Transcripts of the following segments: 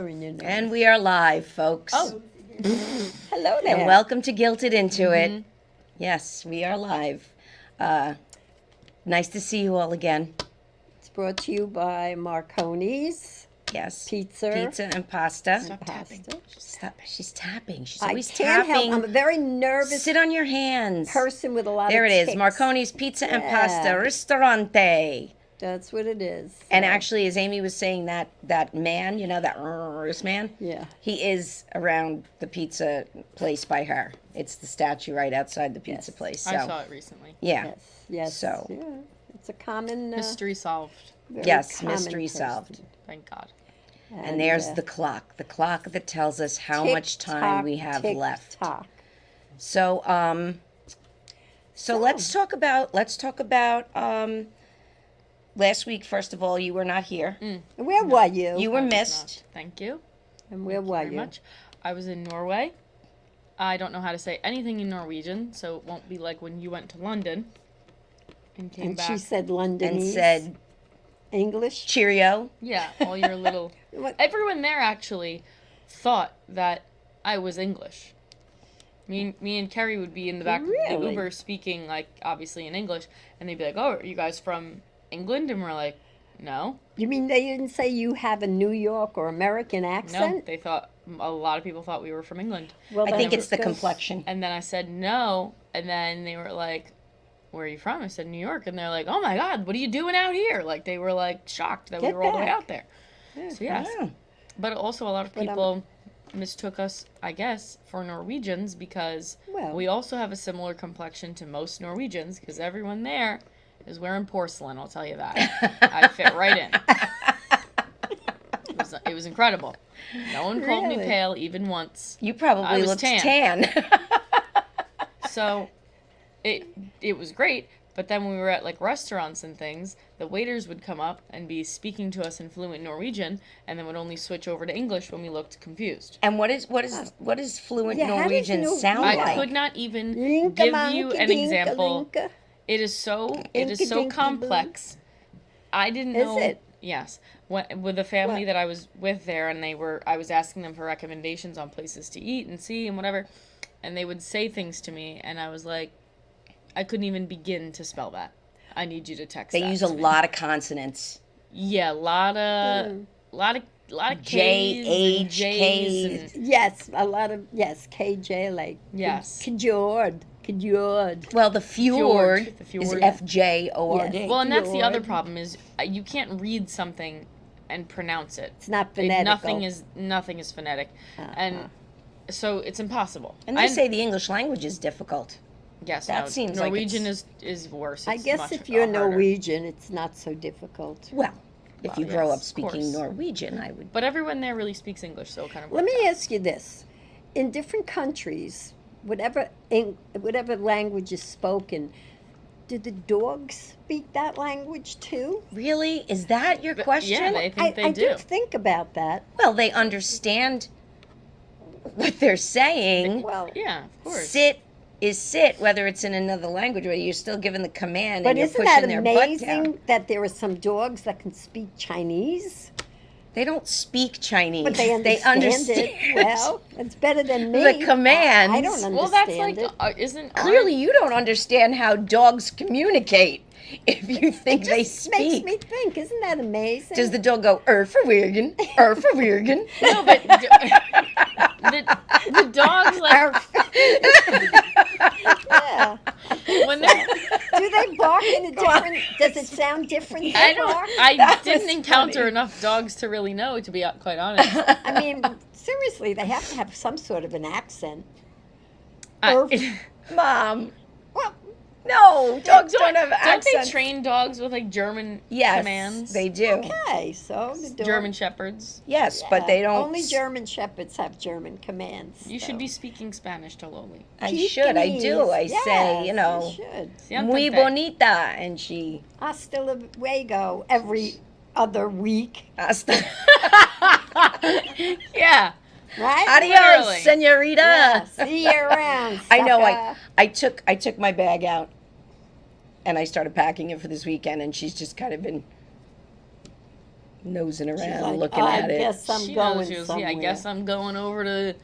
And we are live, folks. Oh, hello there. And welcome to Guilted Into It. Yes, we are live. Nice to see you all again. It's brought to you by Marconi's Yes. Pizza. Pizza and pasta. Stop tapping. She's tapping. She's I always can't tapping. help. I'm a very nervous Sit on your hands. person with a lot There of it is. tics. Marconi's Pizza and Pasta Yeah. Ristorante. That's what it is. And actually, as Amy was saying, that man, you know, that man? Yeah. He is around the pizza place by her. It's the statue right outside the pizza Yes. place. So, I saw it recently. yeah. Yes. So- Yeah. It's a common Mystery solved. very Yes, common mystery person. solved. Thank God. And there's the clock that tells us how much time we have left. Tick-tock. So, let's talk about last week. First of all, you were not here. Where were you? You were I was missed. not. Thank you. And where were Very you? much. I was in Norway. I don't know how to say anything in Norwegian, so it won't be like when you went to London and came And back. she said Londonese. And said English. cheerio. Yeah, all your little. What? Everyone there actually thought that I was English. Me and Kerry would be in the back of the Really? Uber speaking, like, obviously in English, and they'd be like, "Oh, are you guys from England?" And we're like, "No." You mean they didn't say you have a New York or American No, accent? they thought, a lot of people thought we were from England. Well, I then think it it's the goes- complexion. And then I said no, and then they were like, "Where are you from?" I said, "New York." And they're like, "Oh my God, what are you doing out here?" Like, they were like shocked that we Get were all the way back. out there. So yes, Yeah. but also a lot of But, people mistook us, I guess, for Norwegians because Well. we also have a similar complexion to most Norwegians because everyone there is wearing porcelain. I'll tell you that. I fit right in. It was incredible. No one called me Really? pale even once. You I probably was looked tan. tan. So it was great, but then when we were at like restaurants and things, the waiters would come up and be speaking to us in fluent Norwegian and then would only switch over to English when we looked confused. And what does fluent Yeah, how does Norwegian Nor- sound I like? could not even Linka give manka you an dinka example. linka. It is so Inka-dinky-boo. complex. I didn't Is know. it? Yes, with the family What? that I was with there, and I was asking them for recommendations on places to eat and see and whatever, and they would say things to me, and I was like, I couldn't even begin to spell that. I need you to text. They that use to a me. lot of consonants. Yeah, a lot of J, K's and H, J's and Yes, a lot of KJ like Yes. Kjord. Well, the fjord, The is fjord. FJORD. Yes. well, and that's the other Fjord. problem is you can't read something and pronounce it. It's not phonetical. Nothing is phonetic, and so it's impossible. And they say the English language is difficult. yes, that no, seems like Norwegian it's- is worse. I It's guess much if you're harder. Norwegian, it's not so difficult. Well, if Well, you grow yes, up of speaking course. Norwegian, I would. But everyone there really speaks English, so it kind of. Let works me out. ask you this: in different countries, whatever language is spoken, do the dogs speak that language too? Really? Is that your question? Yeah, they think they I do. do think about that. Well, they understand what they're saying. Well, Yeah, of course. Sit is sit, whether it's in another language or you're still giving the command but and you're isn't pushing that their butt down. amazing that there are some dogs that can speak Chinese? They don't speak Chinese. But they understand it. Well, it's better than me. The commands. I don't understand Well, that's like it. isn't Clearly, you don't understand how dogs communicate if you think they Makes speak. me think. Isn't that amazing? Does the dog go, for Wirgen, for Wirgen? No, but the dogs like yeah. when they're. Do they bark in a different? Does it sound different? Than I don't. bark? I That didn't was encounter funny. enough dogs to really know, to be quite honest. I mean, seriously, they have to have some sort of an accent. Mom, Well, no, dogs don't have Don't accents. they train dogs with like German Yes, commands? they do. okay, so the dog, German shepherds. Yes, but they don't. Only German shepherds have German commands. You should so. be speaking Spanish to Loli. I should. I do. I Yes, say, you know, should. muy bonita, and she. Hasta luego every other week, Hasta. Yeah. right? Adios, Literally. senorita. Yeah, see you around. I know. sucker. I took my bag out, and I started packing it for this weekend, and she's just kind of been nosing around, like, looking I at it. guess I'm She going knows she was, somewhere. yeah, I guess I'm going over to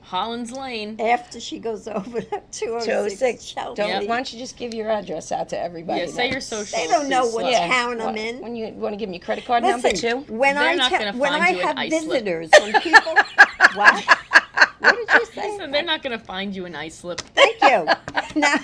Holland's Lane. After she goes over to 206 206. Chelsea. Why don't you just give your address out to everybody? Yeah, say now? your social. They don't know please, what slut. town I'm in. When you want to give me your credit card number Listen, too? when They're I not gonna when find I you an have ice slip. visitors, when people what? What did you say? Listen, they're not gonna find you an ice slip. Thank you. Now,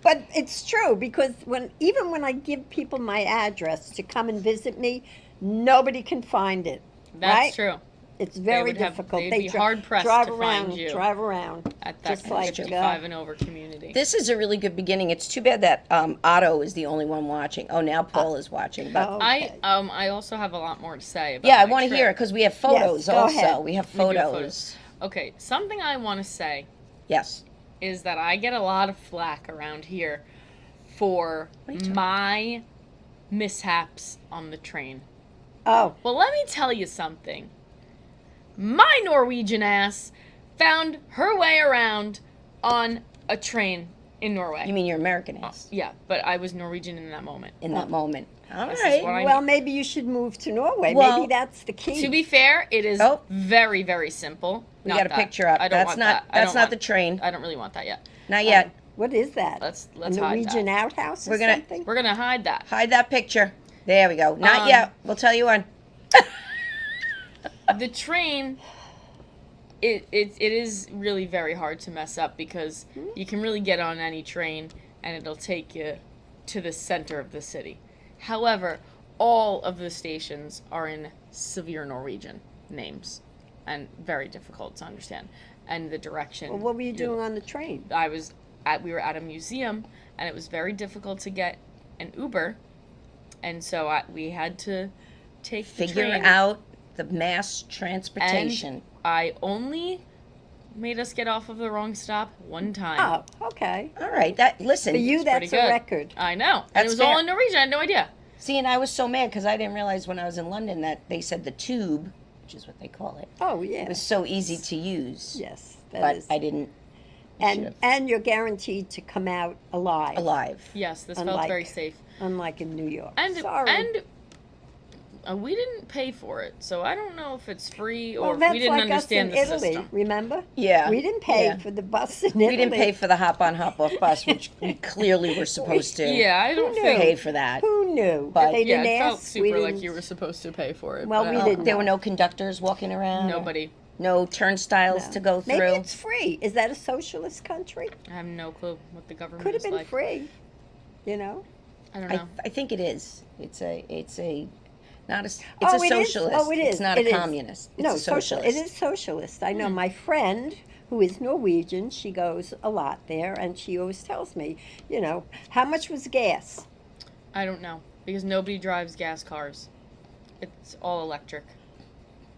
but it's true because even when I give people my address to come and visit me, nobody can find it. That's right? true. It's very would have- difficult. they'd They be hard-pressed drive to around, find you. drive around. At that Just like, 55 and over community. This is a really good beginning. It's too bad that Otto is the only one watching. Oh, now Paul is watching. But Oh. I also have a lot more to say about yeah, I my want to trip. hear it because we have photos go also. ahead. We have We do have photos. Okay, something I want to say Yes. is that I get a lot of flack around here for What are you talking my mishaps on the train. Oh, Well, let me tell you something. My Norwegian ass found her way around on a train in Norway. You mean your American ass Yeah, but I was Norwegian in that moment. in that moment? All This is right. what I well, mean. maybe you should move to Norway. Well, Maybe that's the key. To be fair, it is Oh. very, very simple. We Not got a that. picture up. I don't That's want not. that. I That's don't not want- the train. I don't really want that yet. Not yet. What is that? Let's a hide Norwegian that. outhouse or We're gonna- something? We're gonna hide that. Hide that picture. There we go. Not yet. We'll tell you when. The train, it is really very hard to mess up because you can really get on any train and it'll take you to the center of the city. However, all of the stations are in severe Norwegian names and very difficult to understand. And the direction. Well, what were you doing on the train? We were at a museum and it was very difficult to get an Uber, and so we had to take the Figure train. out the mass transportation. And I only made us get off of the wrong stop one time. Oh, okay. All right. That listen. For you, pretty that's a good. record. I know. And That's it was fair. all in Norwegian. I had no idea. See, and I was so mad because I didn't realize when I was in London that they said the tube, which is what they call it, Oh, yeah. was so easy to use. Yes, that But is. I didn't. I should've. And you're guaranteed to come out alive. Alive. Yes, this felt Unlike- very safe. Unlike in New York. And Sorry. we didn't pay for it, so I don't know if it's free or Well, if that's we didn't like us in understand the Italy. system. Remember? Yeah. We didn't pay Yeah. for the bus in Italy. We didn't pay for the hop on, hop off bus, which we clearly were supposed to Yeah, I don't knew? think. pay for that. Who knew? But- they Yeah, didn't it felt ask. We super like didn't- you were supposed to pay for it. Well, but we I don't didn't know. There were no conductors walking around. Nobody. No turnstiles to go through. Maybe it's free. Is that a socialist country? I have no clue what the government Could have is been like. free. You know? I don't I, know. I think it is. It's not a. It's Oh, a it is? socialist. Oh, it is. It's not It a is. communist. It's No, a socialist. It is socialist. I know my friend who is Norwegian. She goes a lot there, and she always tells me, you know, how much was gas? I don't know because nobody drives gas cars. It's all electric.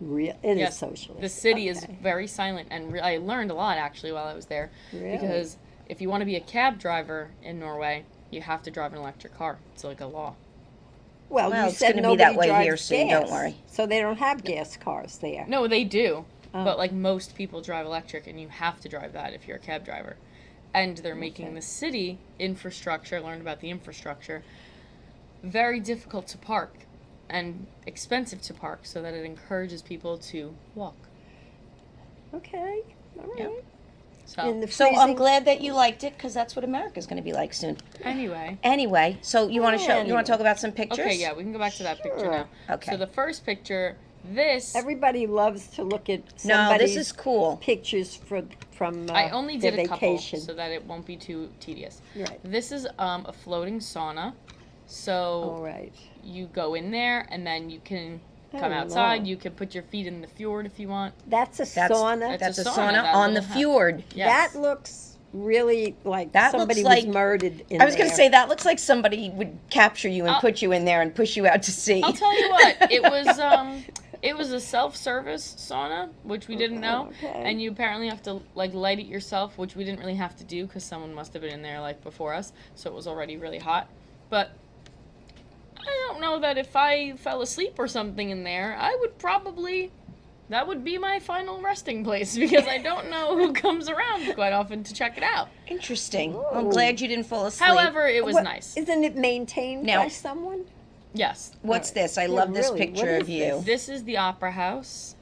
It is Yes, socialist. The city is Okay. very silent, and I learned a lot actually while I was there. Really? Because if you want to be a cab driver in Norway, you have to drive an electric car. It's like a law. Well, Well, you it's said gonna be that nobody way here drives soon, gas, don't worry. So they don't have gas cars there. No, they do, Oh. but like most people drive electric, and you have to drive that if you're a cab driver. And they're making Okay. the city infrastructure. Learned about the infrastructure. Very difficult to park, and expensive to park, so that it encourages people to walk. Okay. All right. Yep. So In the So I'm freezing- glad that you liked it because that's what America's going to be like soon. anyway. Anyway, so you want to show? You want to talk about some pictures? Okay, yeah, we can go back to that picture Sure. now. Okay. So the first picture, this Everybody loves to look at No, somebody's this is cool. pictures from I only their did a couple vacation. so that it won't be too tedious. Right. This is a floating sauna. All So right. you go in there and then you can I come don't outside. know. You can put your feet in the fjord if you want. That's a That's sauna. That's a a sauna, sauna that on the little house. fjord. Yes. That looks really like That looks somebody like- was murdered in I was going there. to say that looks like somebody would capture you and I'll- put you in there and push you out to sea. I'll tell you what, it was a self-service sauna, which we didn't know, Okay. and you apparently have to like light it yourself, which we didn't really have to do because someone must have been in there like before us, so it was already really hot. But I don't know that if I fell asleep or something in there, I would probably. That would be my final resting place because I don't know who comes around quite often to check it out. Interesting. I'm Ooh. glad you didn't fall asleep. However, it was What- nice. Isn't it maintained Now- by someone? Yes. What's this? I Yeah, love this really, picture what of is you. This is the Opera House.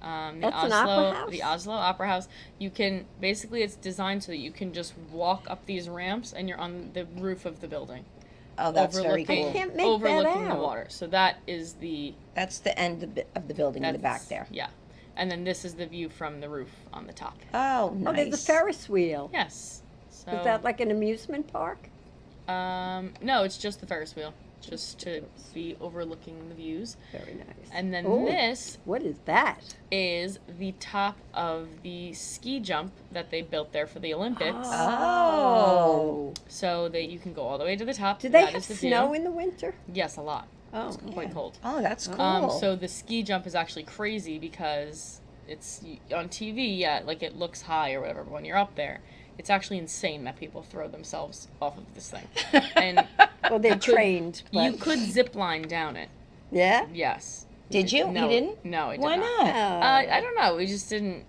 That's an opera house? The Oslo Opera House. You can basically it's designed so that you can just walk up these ramps and you're on the roof of the building, Oh, that's very overlooking cool. can't make that overlooking the out. water. So that is the That's the end of the building in the back that's- there. Yeah, and then this is the view from the roof on the top. Oh, Oh, nice. there's a Ferris wheel. Yes. So Is that like an amusement park? no, it's just the Ferris wheel, just to be overlooking the views. Very nice. And then Oh. this What is that? is the top of the ski jump that they built there for the Olympics. Oh. So that you can go all the way to the top. Do they That have is the snow view. in the winter? Yes, a lot. Oh, It's quite cold. Oh, that's cool. So the ski jump is actually crazy because it's on TV. Yeah, like it looks high or whatever. But when you're up there, it's actually insane that people throw themselves off of this thing. And well, they're you could- trained. But you could zip line down it. yeah. Yes. Did you? No, You didn't? No, I did Why not. not? I don't know. We just didn't.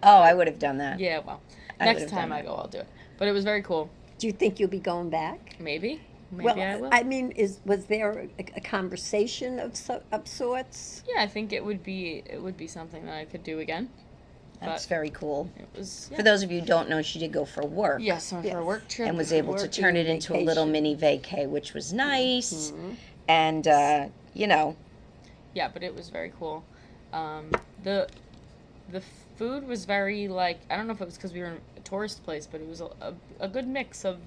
Oh, I would have done that. Yeah. Well, I next would've time done I that. go, I'll do it. But it was very cool. Do you think you'll be going back? Maybe. Maybe well, I will. mean, was there a conversation of sorts? Yeah, I think it would be something that I could do again. That's But very cool. it was For those of you who don't know, she did go for work yes, I went for a Yes. work trip and was able to working turn it into a little vacation. mini vacay, which was nice. Mm-hmm. And, you know, Yeah, but it was very cool. The food was very like I don't know if it was because we were in a tourist place, but it was a good mix of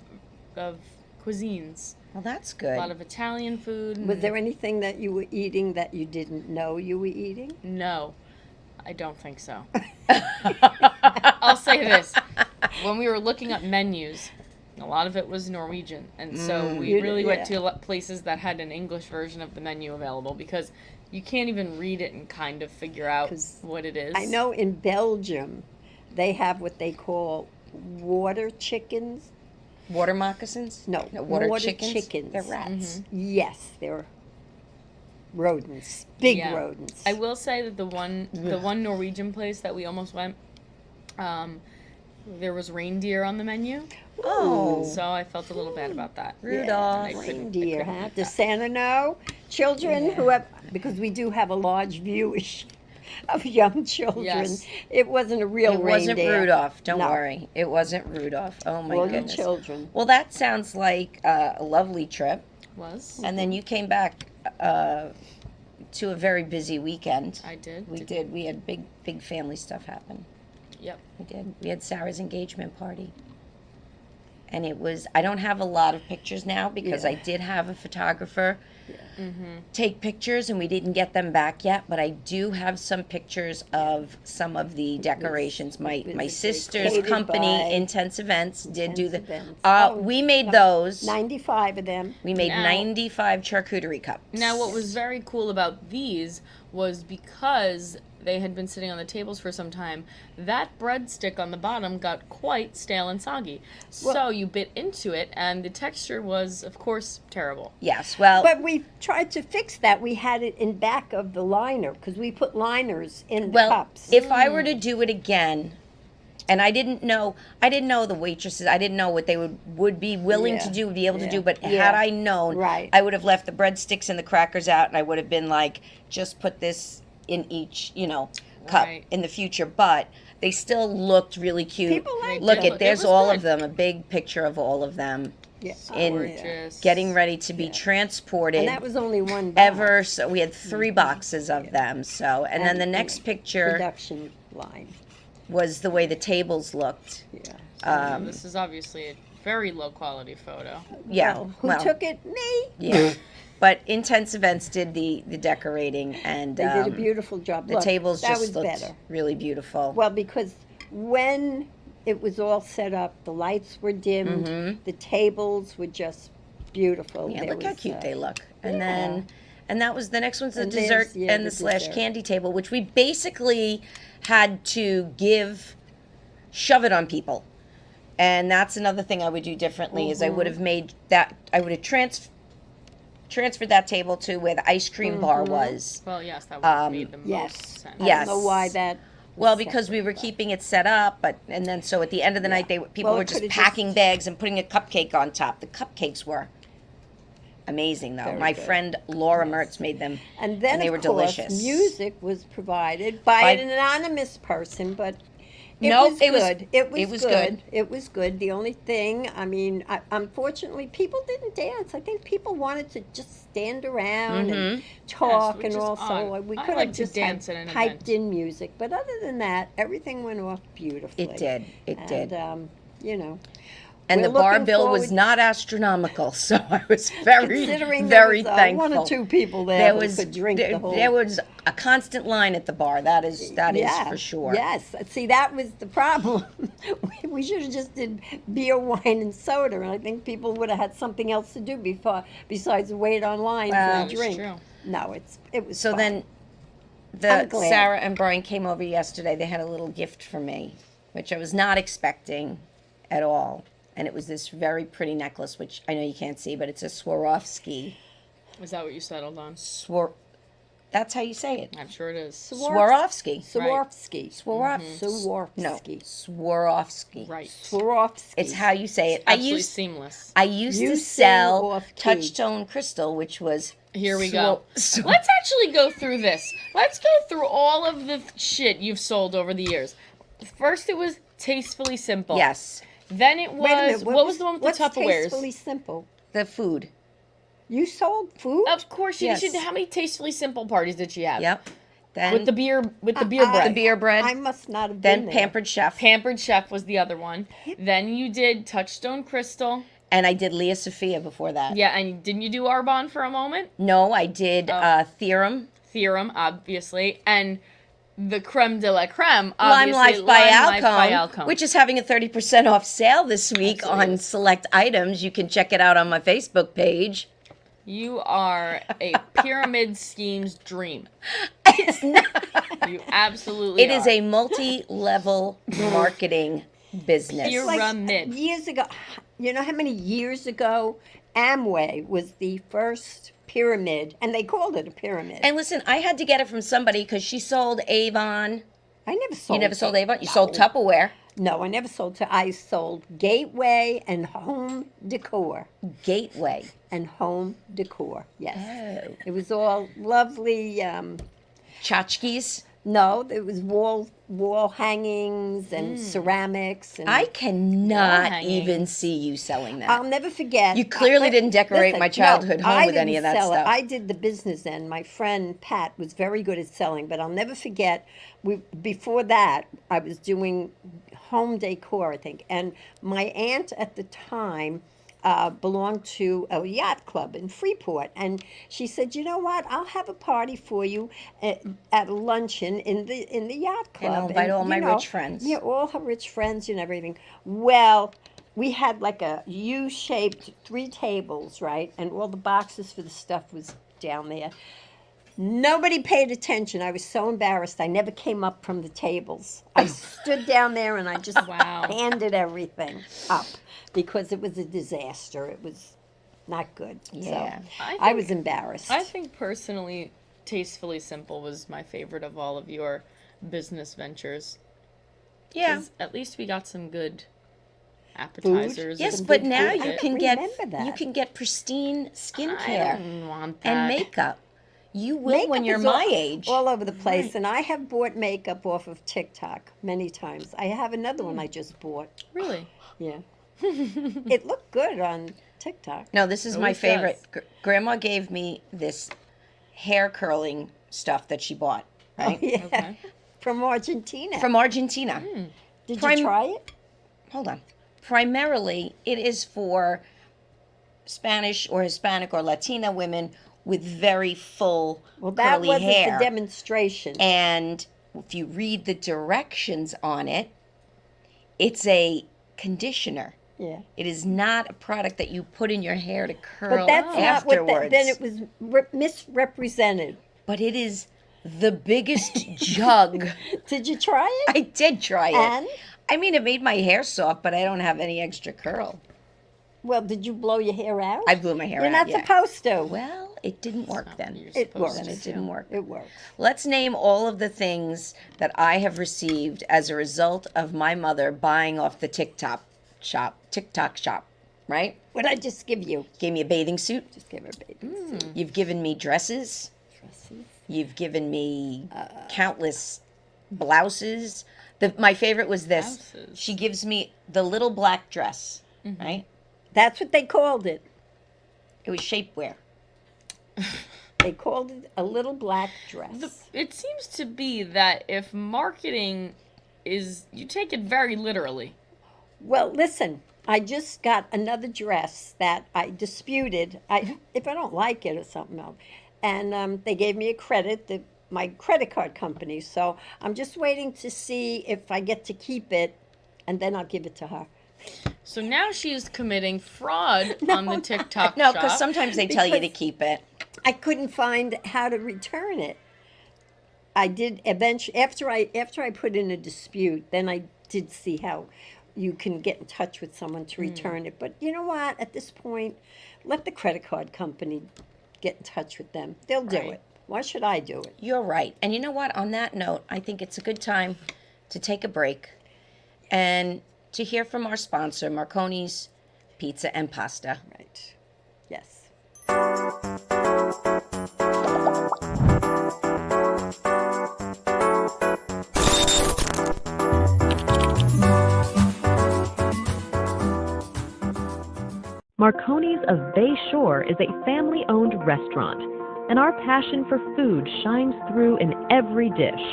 cuisines. well, that's A good. lot of Italian food. Was there anything that you were eating that you didn't know you were eating? No, I don't think so. I'll say this: when we were looking up menus, a lot of it was Norwegian, and so we You- really went yeah. to places that had an English version of the menu available because you can't even read it and kind of figure out 'Cause what it is. I know in Belgium, they have what they call water chickens. Water moccasins? No, water, water chickens. chickens. They're rats. Yes, they're rodents, big Yeah. rodents. I will say that the one Norwegian place that we almost went, there was reindeer on the menu, Oh, so I felt a little bad about that. Rudolph. I couldn't- Reindeer, I couldn't huh? eat Does that. Santa know? Children who have, because we do have a large viewership of young children. Yes. It wasn't a real it wasn't reindeer. Rudolph. Don't No. worry. It wasn't Rudolph. Oh, my All your goodness. children. Well, that sounds like a lovely trip. Was And then you came back to a very busy weekend. I did? We did. We had big family stuff happen. Yep. We did. We had Sarah's engagement party. And it was, I don't have a lot of pictures now because Yeah. I did have a photographer Mm-hmm. take pictures and we didn't get them back yet, but I do have some pictures of some of the decorations. My was sister's created company, by Intense Events, did do the, Intense Events. Oh, we made those. 95 of them. We made Now- 95 charcuterie cups. Now, what was very cool about these was because they had been sitting on the tables for some time, that breadstick on the bottom got quite stale and soggy. So you bit into it, and the texture was, of course, terrible. Yes, well, But we tried to fix that. We had it in back of the liner because we put liners in the well, cups. if I were to do it again, and I didn't know the waitresses, I didn't know what they would be willing to Yeah, do, be able to yeah, do, but yeah. had I known, Right. I would have left the breadsticks and the crackers out, and I would have been like, just put this in each, cup Right. in the future, but they still looked really cute. People like Look them. at, there's It was all good. of them, a big picture of all of them yeah. in Gorgeous. getting ready to be transported. And that was only one box. Ever so we had 3 boxes of them. So and then And the the next picture production line. was the way the tables looked. Yeah. This is obviously a very low quality photo. Yeah. Well, who took it? Me. Yeah. But Intense Events did the decorating and They did a beautiful job. the Look, tables that just was looked better. really beautiful. Well, because when it was all set up, the lights were dimmed, the tables were just beautiful. Mm-hmm. yeah, There look how was, cute they look. And yeah. then and that was the next one's the And dessert there's- yeah, and the the slash dessert. candy table, which we basically had to shove it on people. And that's another thing I would do differently is I would have made that I would have transferred that table to where the ice cream bar was. Well, yes, that would have made the most yes. sense. I Yes. don't know why that. was Well, because we separate, were but- keeping it set up, and then so at the end of the night, people Well, were it just coulda packing just- bags and putting a cupcake on top. The cupcakes were amazing, though. Very My good. friend Laura Mertz made them, And then, they of were course, delicious. music was provided by By- an anonymous person, but it Nope, was it was- good. It was was good. good. It was good. The only thing, unfortunately, people didn't dance. I think people wanted to just stand around and talk, which and is also odd. we I could like have to just dance had at an piped event. in music. But other than that, everything went off beautifully. It did. It And, did. You know, And we're the bar looking bill was forward- not astronomical, so I was very, considering very there was, thankful. one or two people there, There who was could drink there, the whole. there was a constant line at the bar. That is for sure. Yes. See, that was the problem. we should have just did beer, wine, and soda, and I think people would have had something else to do besides wait online Well, for a That's drink. true. No, it was So fun. then, I'm glad. Sarah and Brian came over yesterday. They had a little gift for me, which I was not expecting at all. And it was this very pretty necklace, which I know you can't see, but it's a Swarovski. Is that what you settled on? That's how you say it. I'm sure it is. Swarovski. Swarovski. Swarovski. Swarovski. No, Swarovski. Right. Swarovski. It's how you say it. Absolutely seamless. I used You to say sell Swarovski. Touchstone Crystal, which was Here we go. Swa- Let's actually go through this. Let's go through all of the shit you've sold over the years. First, it was Tastefully Simple. Yes, Then it Wait a minute, was what was the one with what's the Tupperwares? Tastefully Simple. the food. You sold food? Of course, Yes. how many Tastefully Simple parties did she have? Yep. Then With the beer I- bread. the beer bread. I must not have been Then there. Pampered Chef. Pampered Chef was the other one. Then you did Touchstone Crystal. And I did Leah Sophia before that. Yeah, and didn't you do Arbonne for a moment? No, I did Theorem. Theorem, obviously, and the creme de la creme, Lime obviously, Life by Lime Life by Alcone, Alcone. which is having a 30% off sale this week Absolutely. on select items. You can check it out on my Facebook page. You are a pyramid scheme's dream. It's not. You absolutely It is are. a multi-level marketing business. Pyramid. Years ago, you know how many years ago Amway was the first pyramid, and they called it a pyramid. And listen, I had to get it from somebody because she sold Avon. I never sold. You never sold Avon? You No. sold Tupperware. No, I never sold. I sold Gateway and Home Decor. Gateway. And Home Decor. Yes, Oh. it was all lovely. Tchotchkes. No, it was wall hangings and ceramics. And I cannot hanging. even see you selling that. I'll never forget. You clearly didn't decorate my childhood home I with any didn't of that sell it. stuff. I did the business end. My friend Pat was very good at selling, but I'll never forget. Before that, I was doing home decor, I think, and my aunt at the time belonged to a yacht club in Freeport, and she said, "You know what? I'll have a party for you at a luncheon in the yacht club, I'll invite all you my know, rich friends." Yeah, all her rich friends and everything. Well, we had like a U-shaped 3 tables, right? And all the boxes for the stuff was down there. Nobody paid attention. I was so embarrassed. I never came up from the tables. I stood down there and I just Wow. handed everything up because it was a disaster. It was not good. Yeah. So I I think- was embarrassed. I think personally, Tastefully Simple was my favorite of all of your business ventures. Yeah. 'Cause at least we got some good appetizers. Yes, and but good now food. I you don't can get remember that. you can get pristine I skincare don't want that. and makeup. You will when Makeup you're is my age. all over the place, and I have bought makeup off of TikTok many times. I have another one I just bought. Really? Yeah, it looked good on TikTok. No, this is my Always favorite. Grandma gave me this hair curling stuff that she bought, right? Yeah, Okay. from Argentina. From Argentina. Did Prim- you try it? Hold on. Primarily, it is for Spanish or Hispanic or Latina women with very full Well, that curly wasn't hair. the demonstration. And if you read the directions on it, it's a conditioner. Yeah, It is not a product that you put in your hair to curl but that's not what. afterwards. Then it was misrepresented. But it is the biggest jug. Did you try it? I did try it. And I mean, it made my hair soft, but I don't have any extra curl. well, did you blow your hair out? I blew my hair You're out. not yeah. supposed to. Well, it didn't work Not then. what you're It supposed works. Then to it do. didn't work. It works. Let's name all of the things that I have received as a result of my mother buying off the TikTok shop. right? What'd I just give you? Gave me a bathing suit. Just give her a baby. You've given me dresses. Dresses. You've given me countless blouses. My favorite was this. Blouses. She gives me the little black dress, right? That's what they called it. It was shapewear. They called it a little black dress. It seems to be that if marketing is, you take it very literally. Well, listen, I just got another dress that I disputed. If I don't like it or something else, and they gave me a credit, my credit card company. So I'm just waiting to see if I get to keep it, and then I'll give it to her. So now she's committing fraud on the TikTok No, shop. because sometimes they tell you to Because- keep it. I couldn't find how to return it. I did eventually after I put in a dispute, then I did see how you can get in touch with someone to return it. But you know what? At this point, let the credit card company get in touch with them. They'll do Right. it. Why should I do it? You're right. And you know what? On that note, I think it's a good time to take a break and to hear from our sponsor, Marconi's Pizza and Pasta. Right. Yes. Marconi's of Bay Shore is a family-owned restaurant, and our passion for food shines through in every dish.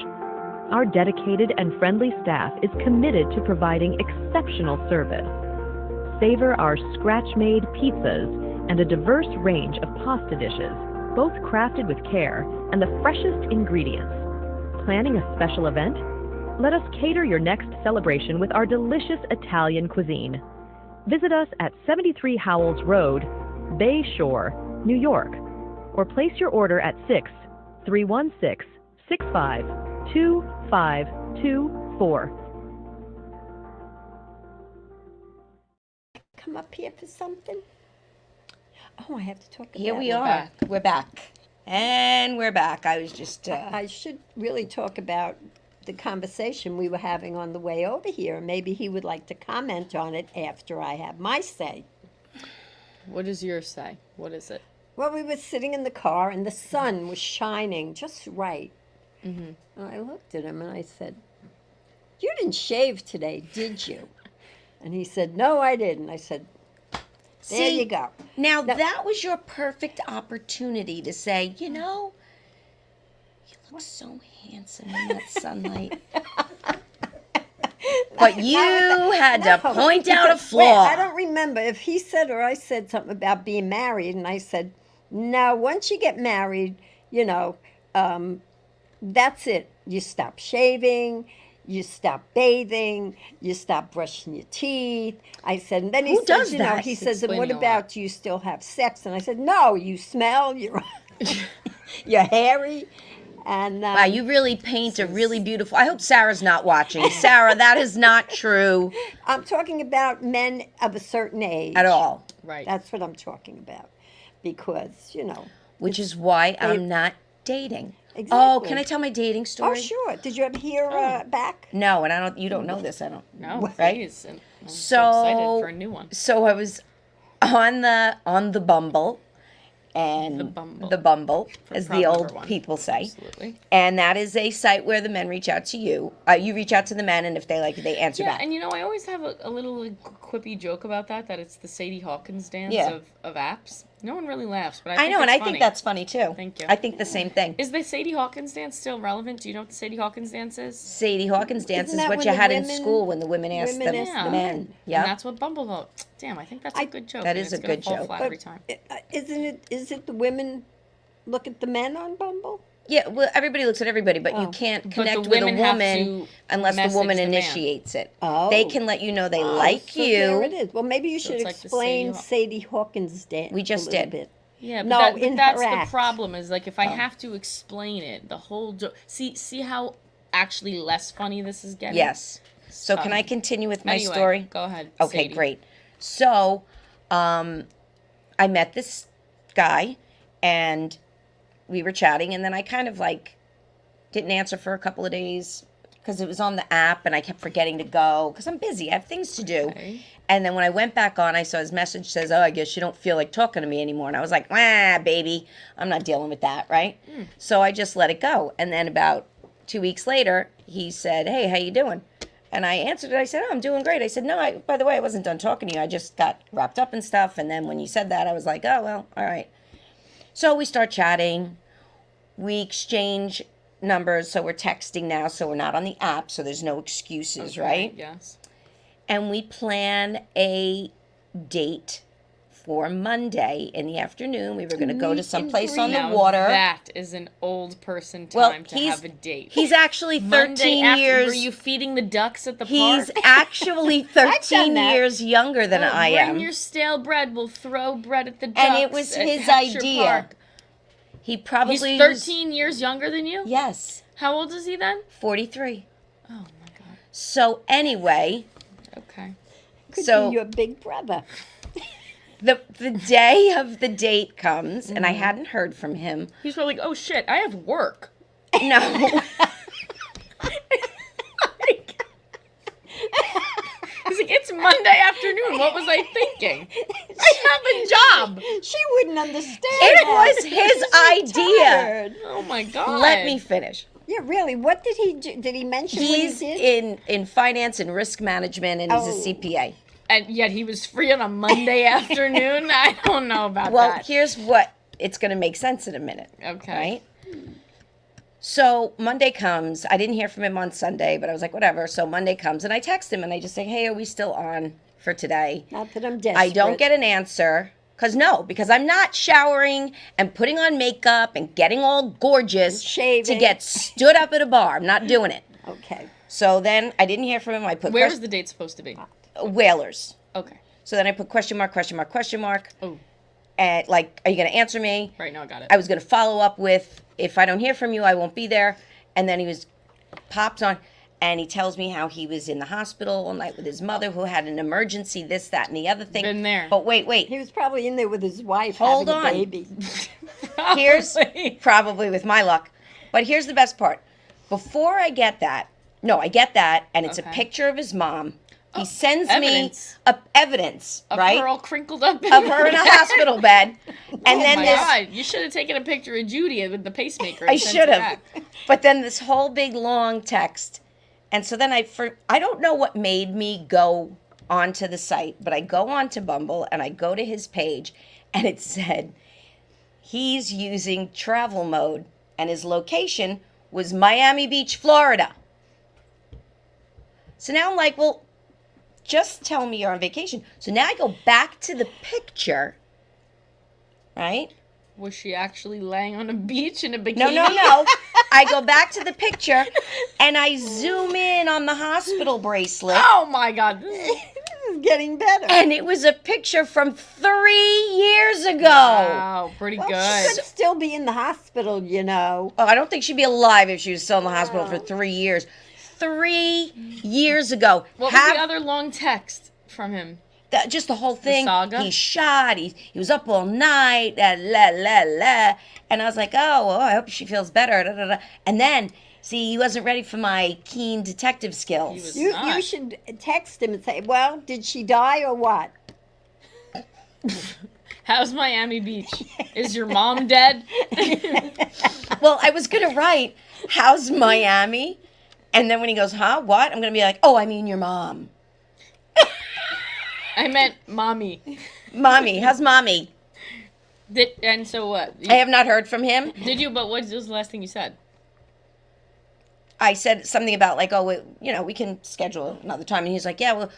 Our dedicated and friendly staff is committed to providing exceptional service. Savor our scratch-made pizzas and a diverse range of pasta dishes, both crafted with care and the freshest ingredients. Planning a special event? Let us cater your next celebration with our delicious Italian cuisine. Visit us at 73 Howells Road, Bay Shore, New York, or place your order at 6-316-65-2524. Come up here for something? Oh, I have to talk about Here we it. are. back. We're back. And we're back. I was just... I should really talk about the conversation we were having on the way over here. Maybe he would like to comment on it after I have my say. What does yours say? What is it? Well, we were sitting in the car and the sun was shining just right. And I looked at him and I said, "You didn't shave today, did you?" And he said, "No, I didn't." I said, "There you go." Now, that was your perfect opportunity to say, you know, you look so handsome in that sunlight. But you had to No, point out a because- flaw. wait, I don't remember if he said or I said something about being married, and I said, "No, once you get married, you know, that's it. You stop shaving, you stop bathing, you stop brushing your teeth." I said, and then he Who says, does you know, that? he says, "And what Explaining a lot. about, do you still have sex?" And I said, "No, you smell, you're you're hairy." And Wow, you really paint a really beautiful... I hope Sarah's not watching. Sarah, that is not true I'm talking about men of a certain age. at all, Right. That's what I'm talking about. Because, you know. which is why I'm not dating. Oh, Exactly. can I tell my dating story? Oh, sure. Did you ever hear back? No, and I don't. You don't know this. I don't. No, Right? please. And I'm so So- excited for a new one. So I was on the Bumble, and The Bumble. as proud the number old one. people say. Absolutely. And that is a site where the men reach out to you. You reach out to the men, and if they like it, they answer Yeah, back. and you know, I always have a little like, quippy joke about that it's the Sadie Hawkins dance Yeah. of apps. No one really laughs, but I I think know, and it's I funny. think that's funny too. Thank you. I think the same thing. Is the Sadie Hawkins dance still relevant? Do you know what the Sadie Hawkins dance is? Sadie Hawkins dance Isn't is that what when you the had in women- school when the women asked women the, asked the the men. men. And Yeah. that's what Bumble vote. Damn, I think that's a good joke. That and is it's a gonna good fall joke. flat But every time. Is it the women look at the men on Bumble? Yeah, well, everybody looks at everybody, but you Oh. can't But connect the with a women have woman to unless the message woman the man. initiates it. Oh. They can let you know they Oh, like so There it you. is. Well, maybe you should it's like the explain Sadie Sadie Hawkins dance. We just a little did. Bit. Yeah, but, No, that, but in that's her the act. problem. Is like if I have to explain it, the whole see how actually less funny this is getting. Yes. So can tough. I continue with my Anyway, story? Go ahead. Okay, Sadie. great. So, I met this guy, and we were chatting, and then I kind of like didn't answer for a couple of days. because it was on the app and I kept forgetting to go because I'm busy. I have things to do. Okay. And then when I went back on, I saw his message says, "Oh, I guess you don't feel like talking to me anymore." And I was like, "Wah, baby, I'm not dealing with that, right?" So I just let it go. And then about 2 weeks later, he said, "Hey, how you doing?" And I answered it. I said, "Oh, I'm doing great." I said, "No, by the way, I wasn't done talking to you. I just got wrapped up and stuff." And then when you said that, I was like, "Oh, well, all right." So we start chatting. We exchange numbers. So we're texting now. So we're not on the app. So there's no excuses, right? Yes. And we plan a date for Monday in the afternoon. We were going to go to Meet some and place on the greet. Now water. that is an old person Well, time to he's- have a date. He's actually 13 Monday after, years. Were you feeding the ducks at the He's park? actually 13 that. years younger than I am. Bring your stale bread. We'll throw bread at the ducks. And it was at his Heckscher idea. Park. He probably He's was- 13 years younger than you? Yes, How old is he then? 43. Oh my god. So anyway, Okay. Could so be your big brother. the day of the date comes, and I hadn't heard from him. He's probably like, oh shit, I have work. No. He's like, it's Monday afternoon. What was I thinking? I have a job. She wouldn't understand. It that. was his idea. Tired. Oh my god. Let me finish. Yeah, really. What did he do? Did he mention what he He's did? in finance and risk management, and he's Oh. a CPA. And yet he was free on a Monday afternoon. I don't know about Well, that. here's what it's going to make sense in a minute. Okay. Right? So Monday comes. I didn't hear from him on Sunday, but I was like, whatever. So Monday comes, and I text him, and I just say, hey, are we still on for today? Not that I'm desperate. I don't get an answer. Because I'm not showering and putting on makeup and getting all gorgeous Shaving. to get stood up at a bar. I'm not doing it. Okay. So then I didn't hear from him. I put Where was the date supposed to be? Whalers. Okay. So then I put question mark, question mark, question mark. Oh, And like, are you going to answer me? right now I got it. I was going to follow up with, if I don't hear from you, I won't be there. And then he was popped on, and he tells me how he was in the hospital all night with his mother who had an emergency, this, that, and the other thing. Been there. But wait. He was probably in there with his wife Hold having on. a baby. Here's Probably. probably with my luck. But here's the best part. Before I get that, I get that, and it's a Okay. picture of his mom. He sends evidence. me evidence, Of right? her all crinkled up. Of her in a hospital bed. And Oh then my this god! You should have taken a picture of Judy with the pacemaker. I and sent should it have. back. But then this whole big long text. And so then I don't know what made me go onto the site, but I go onto Bumble and I go to his page and it said he's using travel mode and his location was Miami Beach, Florida. So now I'm like, well, just tell me you're on vacation. So now I go back to the picture, right? Was she actually laying on a beach in a bikini? No. I go back to the picture and I zoom in on the hospital bracelet. Oh my god! This is getting better. And it was a picture from 3 years ago. Wow, pretty Well, good. she could still be in the hospital, you know. Oh, I don't think she'd be alive if she was still in the hospital for 3 years. 3 years ago. What was the other long text from him? Just the whole thing. saga? He shot. He was up all night. La. And I was like, oh, well, I hope she feels better. Da, da, da. And then, see, he wasn't ready for my keen detective skills. He was- You not. should text him and say, well, did she die or what? How's Miami Beach? Is your mom dead? Well, I was going to write, how's Miami? And then when he goes, huh, what? I'm going to be like, oh, I mean your mom. I meant mommy. Mommy, how's mommy? And so what? I have not heard from him. Did you? But what was the last thing you said? I said something about like, oh, we can schedule another time. And he's like, yeah, well,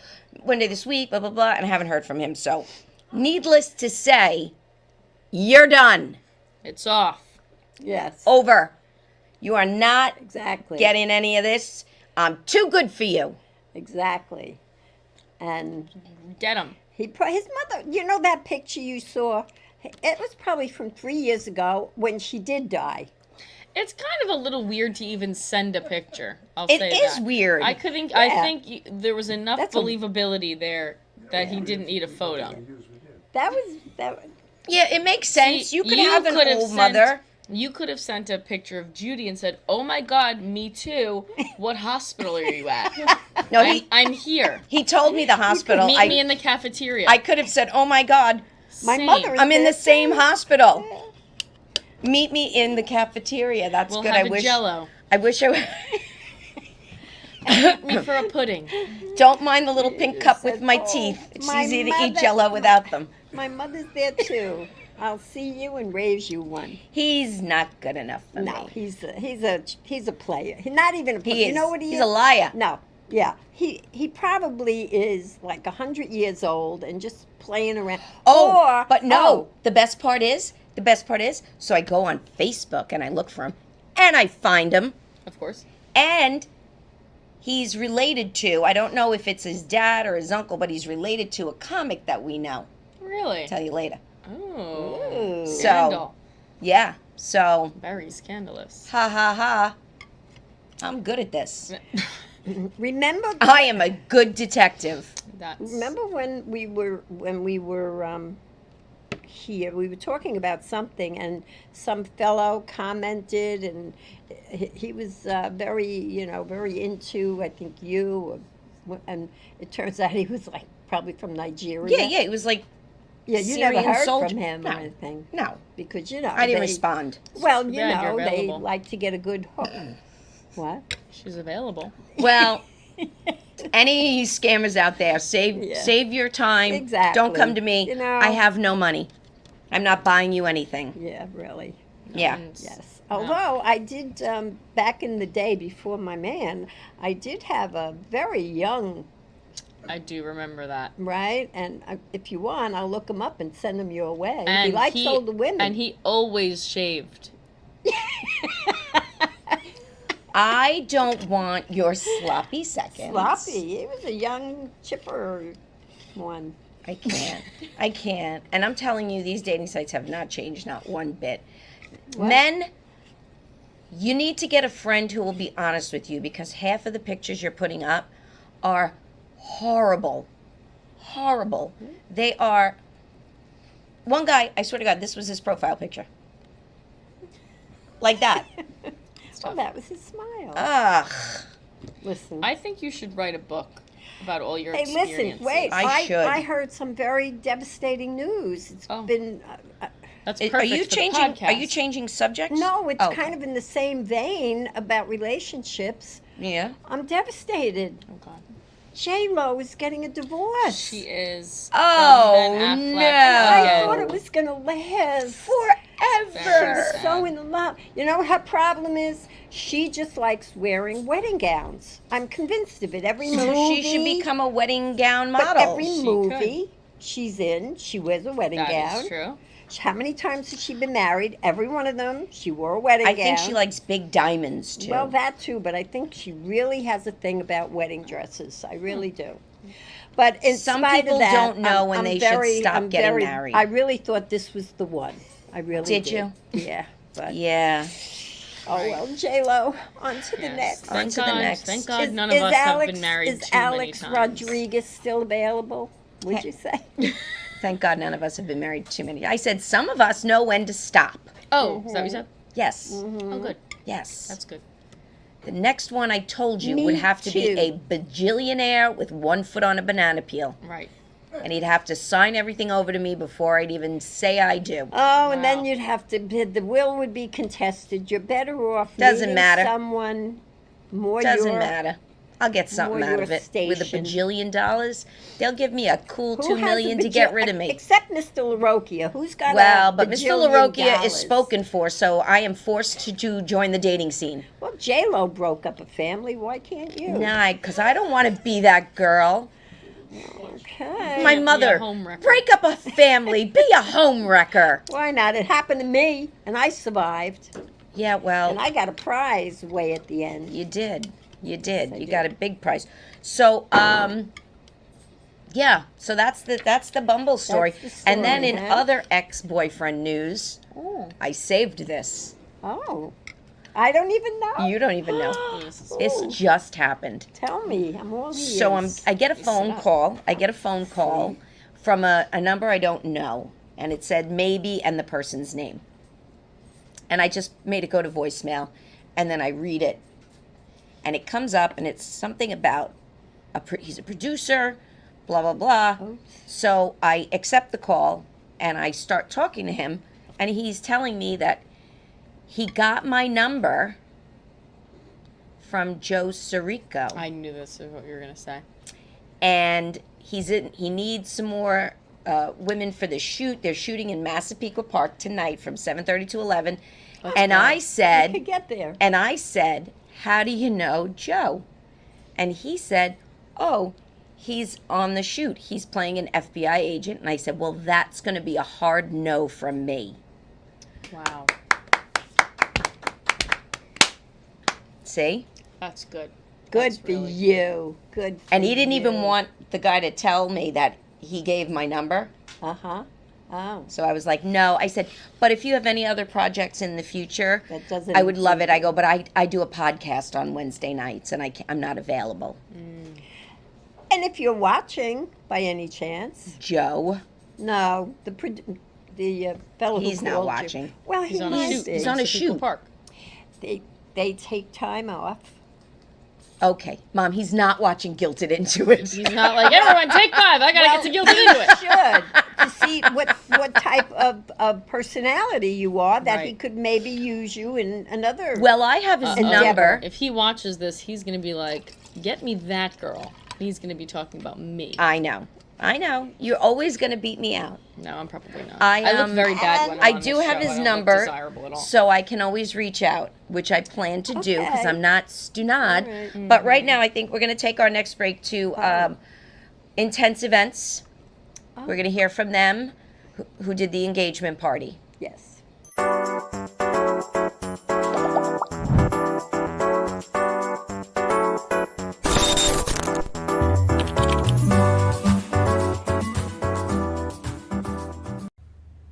one day this week, blah, blah, blah. And I haven't heard from him. So needless to say, you're done. It's off. Yes. Over. You are not Exactly. getting any of this. I'm too good for you. Exactly. And Get him. his mother, you know that picture you saw? It was probably from 3 years ago when she did die. It's kind of a little weird to even send a picture. I'll It say is that. weird. I couldn't. Yeah. I think there was enough That's a- believability there that he didn't need a photo. That was Yeah, it makes sense. See, you could you have an could have old sent- mother. You could have sent a picture of Judy and said, "Oh my God, me too. What hospital are you at? No, I'm here. he told me the hospital. Meet me in the cafeteria." I could have said, "Oh my God, My Same. mother is I'm in there the same too. hospital. Meet me in the cafeteria." That's We'll good. have I a wish. Jello. I wish I. Meet me for a pudding. Don't mind the little pink cup with said, my "Oh, teeth. It's my easy to eat mother- Jello without them. My mother's there too. I'll see you and raise you one. He's not good enough for No, me. he's a player. He's not even a player. He is. You know what he He's is? a liar. No, yeah. He probably is like 100 years old and just playing around. Oh, Or, but no. oh, The best part is. So I go on Facebook and I look for him, and I find him, Of course. and he's related to. I don't know if it's his dad or his uncle, but he's related to a comic that we know. Really? Tell you later. Oh. Ooh. So- Scandal. Yeah. So Very scandalous. ha ha ha. I'm good at this. remember I am a good detective. That's Remember when we were here? We were talking about something, and some fellow commented, and he was very into, I think, you, and it turns out he was like probably from Nigeria. Yeah, yeah. It was like Yeah, you Syrian never heard soldier. from him No. or anything no. because I didn't they- respond. Well, you Bad, you're know, they available. like to get a good hook. What? She's available. Well, any of you scammers out there, save Yeah. save your time. Exactly. Don't come to me. You know. I have no money. I'm not buying you anything. Yeah, really. Yeah. Yes. Although I did, back in the day before my man, I did have a very young, I do remember that. right? And if you want, I'll look him up and send him your way. And he likes older women. And he always shaved. I don't want your sloppy seconds. Sloppy. He was a young, chipper one. I can't. I can't. And I'm telling you, these dating sites have not changed, not one bit. What? Men, you need to get a friend who will be honest with you, because half of the pictures you're putting up are horrible. Horrible. They are. One guy, I swear to God, this was his profile picture. Like that. Well, that was his smile. Ugh. Listen. I think you should write a book about all your Hey, experiences. listen, wait. I should. I heard some very devastating news. It's Oh. been. That's Are perfect you for the changing? podcast. Are you changing subjects? No, it's Oh, kind of in the same vein about relationships. Yeah. I'm devastated. Oh God. J-Lo is getting a divorce. She is. Oh, from Ben Affleck no. I again. thought it was going to last. Forever. She's So sad. in love. You know what her problem is? She just likes wearing wedding gowns. I'm convinced of it. Every So movie. she should become a wedding gown But model. every She movie she's in, she wears a wedding That gown. is true. How many times has she been married? Every one of them, she wore a wedding I gown. think she likes big diamonds too. Well, that too, but I think she really has a thing about wedding dresses. I really do. But in Some spite people of that, don't know I'm- when I'm they should very- stop I'm getting very- married. I really thought this was the one. I really did. Did you? Yeah. But Yeah. oh well, J-Lo. On to the Yes. next. On Thank to the God. next. Thank God none of us have been married Is too Alex many times. Rodriguez still available? Would you say? Thank God none of us have been married too many. I said some of us know when to stop. Oh, is that what you said? Yes. Oh, good. Yes. That's good. The next one I told you Me would have to be too. a bajillionaire with 1 foot on a banana peel. Right. And he'd have to sign everything over to me before I'd even say I do. Oh, and then Wow. you'd have to the will would be contested. You're better off Doesn't meeting matter. someone more Doesn't your, matter. I'll get something more out your of it. With a station. bajillion dollars, they'll give me a cool Who $2 has a million to get bajil- rid of me. Except Mr. LaRocchia, who's got Well, a but Mr. bajillion LaRocchia dollars. is spoken for, so I am forced to join the dating scene. Well, J-Lo broke up a family. Why can't you? Nah, because I don't want to be that girl. Okay. My be a mother. homewrecker. Break up a family. Be a homewrecker. Why not? It happened to me, and I survived. Yeah, And well, I got a prize way at the end. you did. You did. I You did. got a big prize. So, yeah. So that's the Bumble story. That's the And then story, in huh? other ex-boyfriend news, Oh. I saved this. Oh. I don't even know. You don't even know. This is- This Ooh. just happened. Tell me. I'm all ears. So I get a sit phone up. call. I get a phone call from a number I don't know, and it said maybe and the person's name. and I just made it go to voicemail, and then I read it, and it comes up, and it's something about he's a producer, blah blah blah. Oops. So I accept the call, and I start talking to him, and he's telling me that he got my number from Joe Sirico, I knew this is what you were gonna say. and he needs some more women for the shoot. They're shooting in Massapequa Park tonight from 7:30 to 11. And go. I I said, could get there. and I said, how do you know Joe? And he said, oh, he's on the shoot. He's playing an FBI agent. And I said, well, that's going to be a hard no from me. Wow, See? that's good. Good That's for really you. Good for And he didn't even you. want the guy to tell me that he gave my number. Uh-huh. Oh, So I was like, no. I said, but if you have any other projects in the future, that doesn't. I would love it. I include- go, but I do a podcast on Wednesday nights, and I'm not available. And if you're watching by any chance, Joe, no, the fellow who he's not called you- watching. Well, He's on a might shoot. be. He's on a Massapequa shoot. Park. They take time off. Okay, Mom, he's not watching Guilted into it. He's not like, everyone take 5. I gotta get to guilted into it. Should to see what type of personality you are, that he Right. could maybe use you in another. Well, I have his Endeavor. number. If he watches this, he's gonna be like, get me that girl. He's gonna be talking about me. I know. You're always going to beat me out. No, I'm probably not. I, look very bad when I'm I on do this have show. his I don't number, look desirable at all. so I can always reach out, which I plan to do because Okay. I'm not stunad. All right. But right now, I think we're going to take our next break to Intense Events. We're going to hear from them, who did the engagement party. Yes.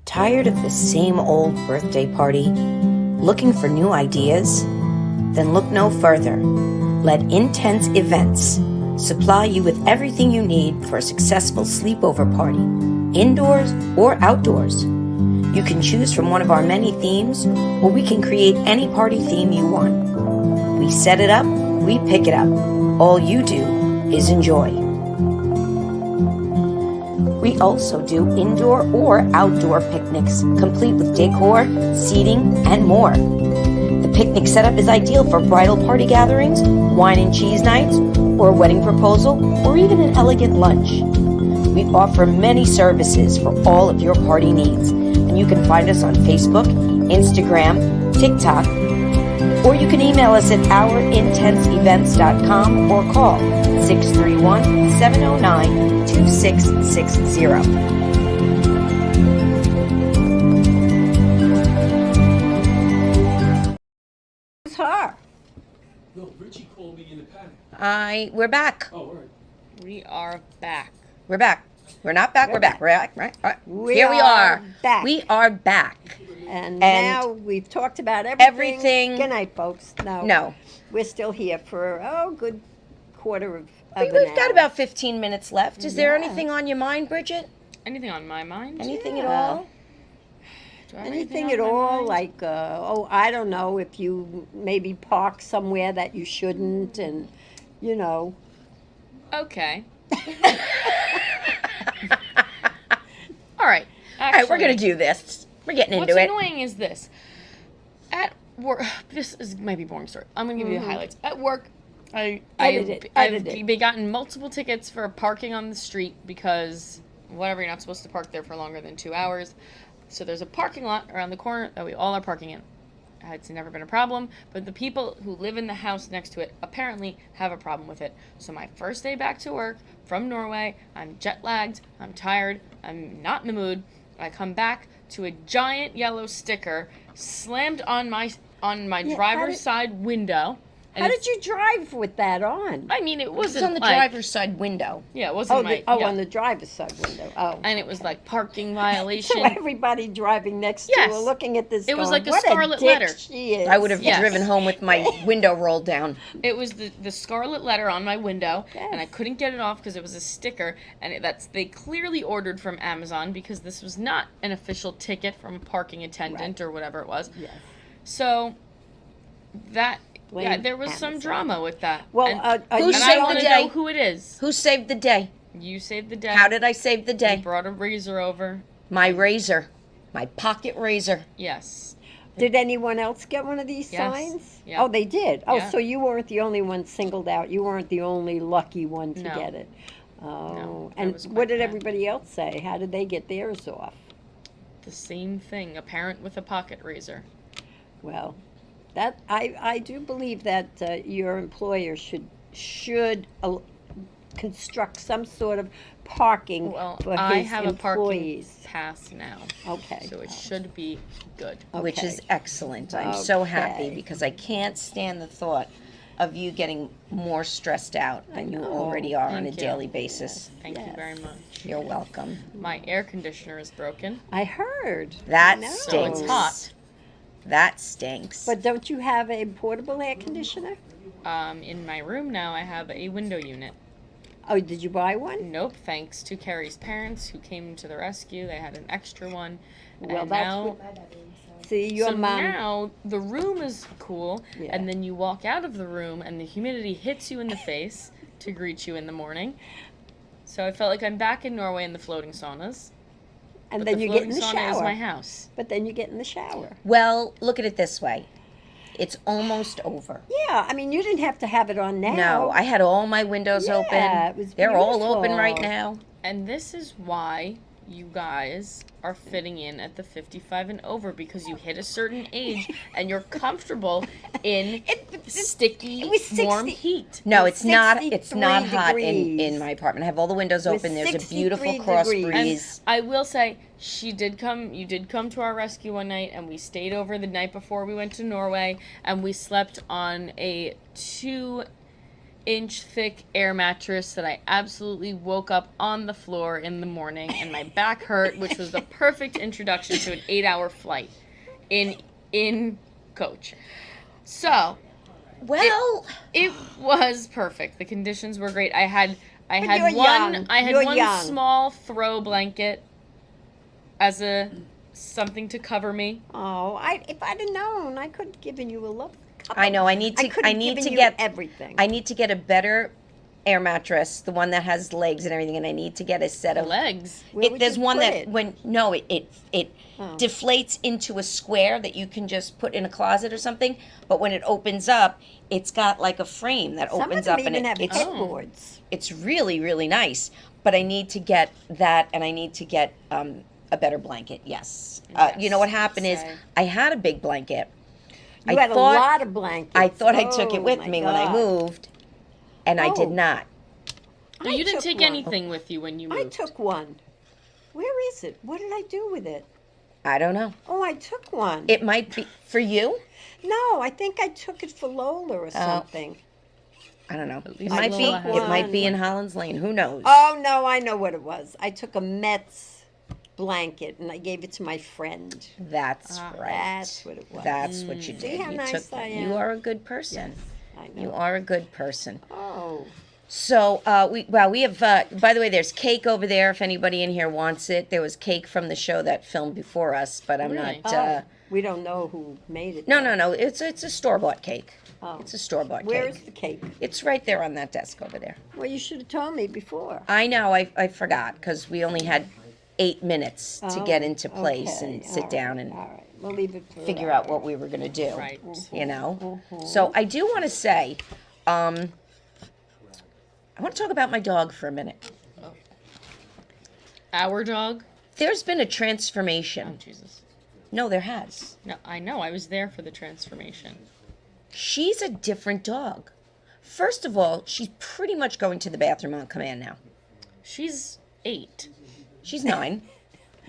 Tired of the same old birthday party? Looking for new ideas? Then look no further. Let Intense Events supply you with everything you need for a successful sleepover party, indoors or outdoors. You can choose from one of our many themes, or we can create any party theme you want. We set it up, we pick it up. All you do is enjoy. We also do indoor or outdoor picnics, complete with decor, seating, and more. The picnic setup is ideal for bridal party gatherings, wine and cheese nights, or a wedding proposal, or even an elegant lunch. We offer many services for all of your party needs, and you can find us on Facebook, Instagram, TikTok, or you can email us at ourintenseevents.com or call 631-709-2660. It's her. No, Richie called me in a panic. We're back. Oh, all right. We are back. We're back. We're not back. We're back. We're back. Right. All right. We Here we are are. back. We are back. And now we've talked about everything. Everything- Good night, folks. No. We're still here for a good quarter of We've an got hour. about 15 minutes left. Is there Yeah. anything on your mind, Bridget? Anything on my mind? Anything at Yeah. all? Do I have Anything on at my all, mind? like, I don't know, if you maybe park somewhere that you shouldn't, and, you know. Okay. All right. All right, we're Actually, going to do this. We're getting What's into it. annoying is this. At work, this is might be a boring story. I'm gonna give you the highlights. At work, Edit I've it. gotten multiple tickets for parking on the street because whatever, you're not supposed to park there for longer than 2 hours. So there's a parking lot around the corner that we all are parking in. It's never been a problem, but the people who live in the house next to it apparently have a problem with it. So my first day back to work from Norway, I'm jet lagged, I'm tired, I'm not in the mood. I come back to a giant yellow sticker slammed on my how driver's did- side window. And How did you drive with that on? I mean, it It's wasn't on the like, driver's side window. Yeah, it wasn't my. yeah. On the driver's side window. Oh. And it was like parking violation. So everybody driving next Yes. to her looking at this It was going, like a what scarlet dick letter. she is. I would have Yes. driven home with my window rolled down. It was the scarlet letter on my window, and I Yes. couldn't get it off because it was a sticker, and they clearly ordered from Amazon because this was not an official ticket from a parking attendant or whatever it was. Yes. So that yeah, Blame there was some Amazon. drama with that. Well, and, Who and I saved want the to know day? who it is. Who saved the day? You saved the day. How did I save the You day? brought a razor over. My razor, my pocket razor. Yes. Did anyone else get one of these Yes. signs? Yeah. Oh, they did. Oh, Yeah. so you weren't the only one singled out. You weren't the only lucky one to No. get it. Oh, No, I and was what quite did bad. everybody else say? How did they get theirs off? The same thing. A parent with a pocket razor. Well, that I do believe that your employer should construct some sort of parking Well, for I his have a parking employees. pass now. Okay. So it should be good. Which is Okay. excellent. I'm so happy Okay. because I can't stand the thought of you getting more stressed out than you know. already are on a Thank you. daily basis. Thank you Yes. very much. You're welcome. My air conditioner is broken. I heard. That I know. So it's stinks. hot. That stinks. But don't you have a portable air conditioner? In my room now, I have a window unit. Oh, did you buy one? Nope, thanks to Carrie's parents who came to the rescue. They had an extra one. Well, and that's now, See, your so mom. now the room is cool, Yeah. and then you walk out of the room and the humidity hits you in the face to greet you in the morning. So I felt like I'm back in Norway in the floating saunas. and But then the you get in floating the sauna is my shower. house. But then you get in the shower. Well, look at it this way. It's almost over. Yeah, I mean, you didn't have to have it on now. No, I had all my windows Yeah, open. it was They're all open right beautiful. now. And this is why you guys are fitting in at the 55 and over, because you hit a certain age and you're comfortable in sticky, it was 60 warm heat. No, It's it's not. It's 63 not hot degrees. in my apartment. I have all the windows was open. There's a 63 beautiful cross degrees. And breeze. I will say, you did come to our rescue one night, and we stayed over the night before we went to Norway, and we slept on a 2-inch thick air mattress that I absolutely woke up on the floor in the morning, and my back hurt, which was the perfect introduction to an 8-hour flight in coach. So Well, it was perfect. The conditions were great. I had you're young. You're one young. small throw blanket as something to cover me. Oh, if I'd have known, I could have given you a love. I know. I need to. could I have need given to you get. everything. I need to get a better air mattress, the one that has legs and everything, and I need to get a set of. Legs. Where would There's you one put that it? it Oh. deflates into a square that you can just put in a closet or something. But when it opens up, it's got like a frame that Some opens of them up, even and have it's headboards. it's really really nice. But I need to get that, and I need to get a better blanket. Yes. You know what happened is say. I had a big blanket. You had a lot of blankets. I thought I took it Oh, with my me when I God. moved, and I did Oh. not. No, I you didn't took take one. anything with you when you moved. I took one. Where is it? What did I do with it? I don't know. Oh, I took one. It might be for you. No, I think I took it for Lola or something. I don't know. It least might be. Lola has It might be one. in Holland's Lane. Who knows? Oh no, I know what it was. I took a Mets blanket and I gave it to my friend. That's Ah, right. That's what it was. That's what you See did. how You nice took. I You am? are a good person. I know. You are a good person. Oh, So we have. By the way, there's cake over there. If anybody in here wants it, there was cake from the show that filmed before us, but I'm Really? not. we don't know who made it. No, though. no, no. It's a store bought cake. Oh. It's a store bought Where cake. is the cake? It's right there on that desk over there. Well, you should have told me before. I know. I forgot because we only had 8 minutes to Oh, get into place okay, and sit all down right, and all right. We'll leave it for figure that. out what we were going to do. Right. You know? Mm-hmm. So I do want to say, I want to talk about my dog for a minute. Our dog? There's been a Oh, transformation. Jesus. No, there has. No, I know. I was there for the transformation. She's a different dog. First of all, she's pretty much going to the bathroom on command now. She's 8. She's 9.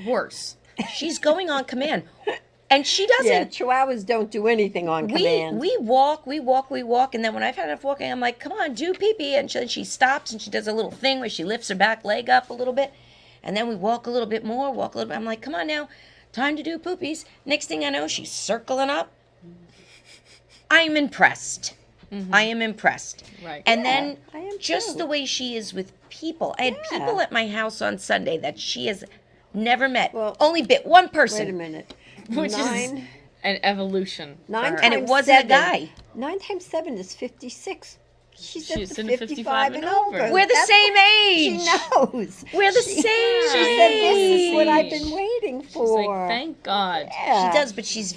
Worse. She's going on command. And she doesn't. Yeah, Chihuahuas don't do anything on command. We walk, and then when I've had enough walking, I'm like, come on, do pee-pee. And she stops and she does a little thing where she lifts her back leg up a little bit. And then we walk a little bit more, walk a little bit. I'm like, come on now, time to do poopies. Next thing I know, she's circling up. I'm impressed. I am impressed. Right. And Yeah, then I am just too. the way she is with people. I had Yeah. people at my house on Sunday that she has never met. Well, Only bit one person. Wait a minute. Which is- 9, An evolution. for Nine her. And it times wasn't a 7. guy. 9 times 7 is 56. She's She's at in the the 55 and over. We're the That's same what age. She knows. We're the She- same She said, "This is what I've age." been waiting She's for." like, thank God. Yeah. She does, but she's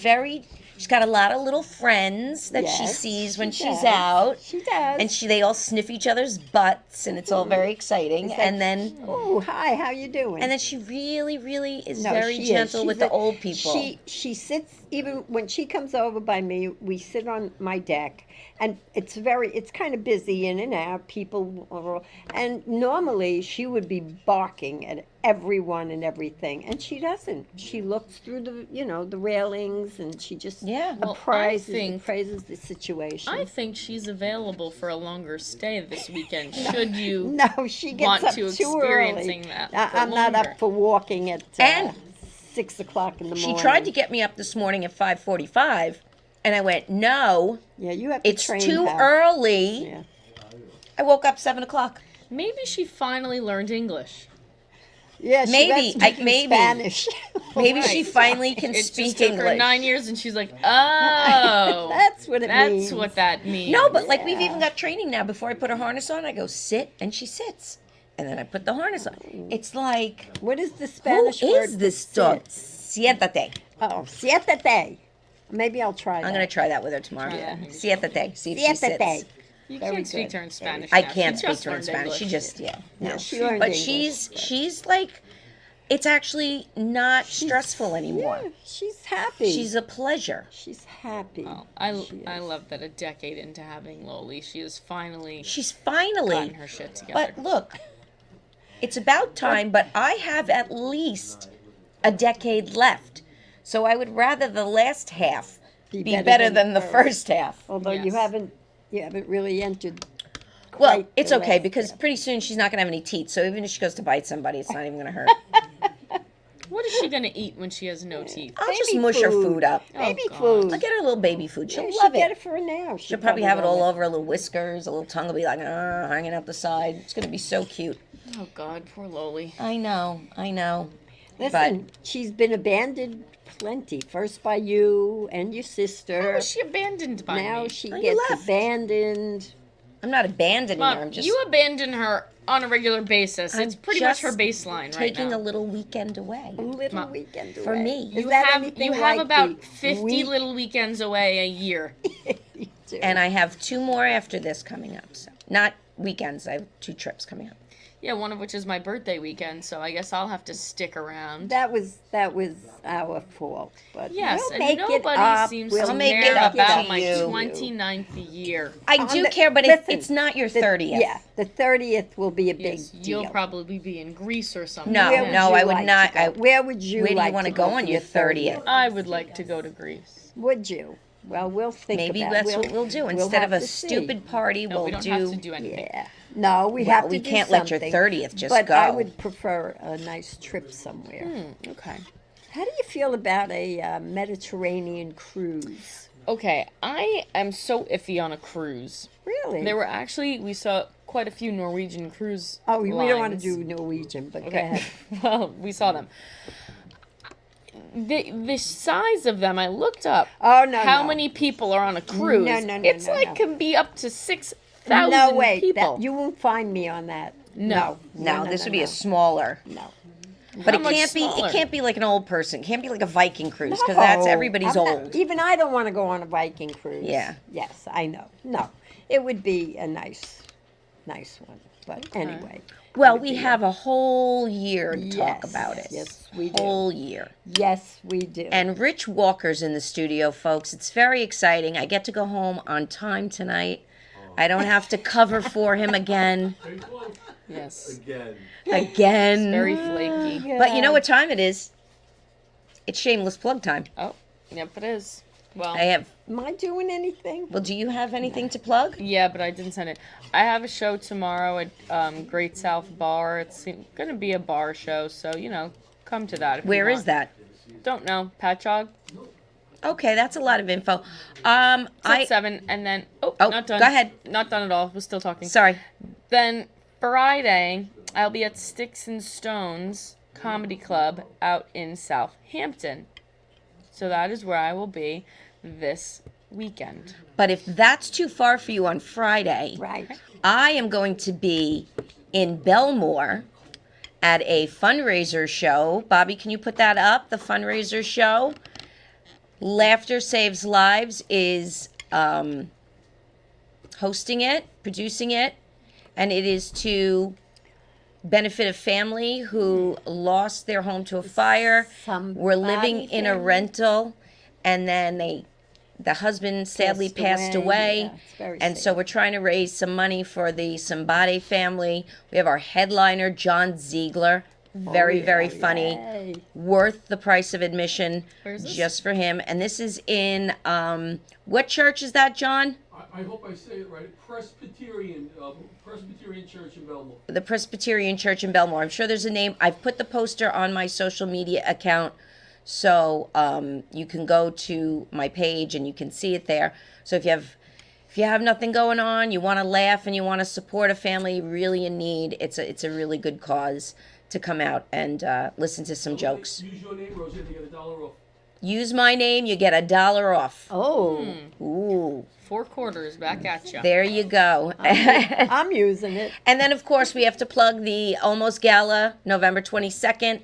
got a lot of little friends that she Yes, sees when she she's does. out. She does. And they all sniff each other's butts, and it's all very exciting. It's like, And then "Oh, hi, how you doing?" she really, really is No, very she is. gentle She's with the a- old people. She sits, even when she comes over by me, we sit on my deck, and it's kind of busy in and out. And normally she would be barking at everyone and everything, and she doesn't. She looks through the railings, and she just Yeah. Well, appraises the situation. I think she's available for a longer stay this weekend. Should you No, she gets want up to too early. experiencing that? for I'm not longer? up for walking at And 6 o'clock in the She morning. tried to get me up this morning at 5:45, and I went, no, Yeah, you have to it's train too her. early. Yeah. I woke up 7 o'clock. Maybe she finally learned English. Yeah, she Maybe, was speaking maybe. Spanish. Maybe Right. she finally can It speak just took her English. 9 years, and she's like, oh, That's what it means. that's what that means. No, but like we've even got training now. Before I put her harness on, I go sit, and she sits, and then I put the harness on. It's like, What is the who Spanish word? is this for dog? sit? Siéntate. Oh, siéntate. Maybe I'll try that. I'm gonna try that with her tomorrow. Yeah. Siéntate. See if she Siéntate. sits. You Very can't speak good. to her in Spanish. I now. can't She speak just to her in learned Spanish. She English. just no. Yeah, she learned But English, she's like, it's actually not stressful anymore. Yeah, she's happy. She's a pleasure. She's happy. Well, She I is. love that a decade into having Loli, she has finally She's gotten finally. her shit together. But look, it's about time. But I have at least a decade left, so I would rather the last half be better than the first half. Although you Yes. haven't really entered. Well, quite it's the okay last because half. pretty soon she's not gonna have any teeth. So even if she goes to bite somebody, it's not even gonna hurt. What is she gonna eat when she has no teeth? I'll just Baby mush her food up. Baby God. food. I'll get her a little baby food. She'll Yeah, love get it. it for her now. She'll probably have it all over her little whiskers. A little tongue will be like hanging out the side. It's gonna be so cute. Oh God, poor Loli. I know. Listen, she's been abandoned plenty. First by you and your sister. How was she abandoned by now me? she Oh, you gets left. abandoned. I'm not abandoning her. Mom, I'm just you abandon her on a regular basis. I'm It's pretty much her just baseline right taking now. a little weekend away. A little Mom, weekend for away. me. Is you that have anything about like the 50 week? little weekends away a year. You do. And I have 2 more after this coming up. So not weekends. I have 2 trips coming up. Yeah, one of which is my birthday weekend, so I guess I'll have to stick around. that was our fault. But Yes, we'll and make it nobody up. seems We'll to make care it up about to my you. 29th year. I On do the- care, but listen, it's not your The- 30th. Yeah, the 30th will be a big Yes, deal. you'll probably be in Greece or something. No, Where would no, you I would like not. to go? Where would you Where do you like wanna to go for on your 30th? I would like to go to Greece. Would you? Well, we'll think Maybe about that's we'll, what we'll do. we'll Instead of have a to see. stupid party, No, we'll we don't do. have to do anything. Yeah. No, we Well, have to we do can't let your something. 30th just but go. I would prefer a nice trip somewhere. Okay. How do you feel about a Mediterranean cruise? Okay, I am so iffy on a cruise. Really? There were actually, we saw quite a few Norwegian cruise Oh, we don't want to lines. do Norwegian, but go Okay. ahead. Well, we saw them. The size of them, I looked up. Oh no! How no. many people are on a cruise? no, It's no, like no. can be up to 6,000 No, wait. people. You won't find me on that. No. No, this would be a smaller. no. But How it much can't be. smaller? It can't be like an old person. It can't be like a Viking cruise because that's No, everybody's I'm not- old. even I don't want to go on a Viking cruise. Yeah. Yes, I know. No, it would be a nice one. But anyway. Well, it would we be have a whole year to talk Yes, about it. yes, we do. Whole year. Yes, we do. And Rich Walker's in the studio, folks. It's very exciting. I get to go home on time tonight. I don't have to cover for him again. Yes. Again. Very flaky. But you know what time it is? It's shameless plug time. Oh, yep, it is. Well, I have. Am I doing anything? Well, do you have anything to plug? yeah, but I didn't send it. I have a show tomorrow at Great South Bar. It's going to be a bar show, so, come to that. If Where you is want. that? Don't know. Patchogue. Okay, that's a lot of info. It's at I 7, and then... Oh, Oh, not done. go ahead. Not done at all. We're still talking. sorry. Then Friday, I'll be at Sticks and Stones Comedy Club out in Southampton. So that is where I will be this weekend. But if that's too far for you on Friday, Right. I am going to be in Belmore at a fundraiser show. Bobby, can you put that up? The fundraiser show. Laughter Saves Lives is hosting it, producing it, and it is to benefit a family who lost their home to a fire. Were living in a family. rental, and then the husband sadly passed away. Yeah, it's very And sad. so we're trying to raise some money for the Sambade family. We have our headliner, John Ziegler. Very, very funny. Yay. Worth the price of admission Where's this? just for him. And this is in, what church is that, John? I hope I say it right. Presbyterian Church in Belmore. The Presbyterian Church in Belmore. I'm sure there's a name. I've put the poster on my social media account. So you can go to my page and you can see it there. So if you have nothing going on, you want to laugh and you want to support a family really in need, it's a really good cause to come out and listen to some jokes. Use your name, Roseanne, to get $1 off. Use my name, you get $1 off. Oh, Ooh, 4 quarters back at you. there you go. I'm using it. And then, of course, we have to plug the Almost Gala, November 22nd.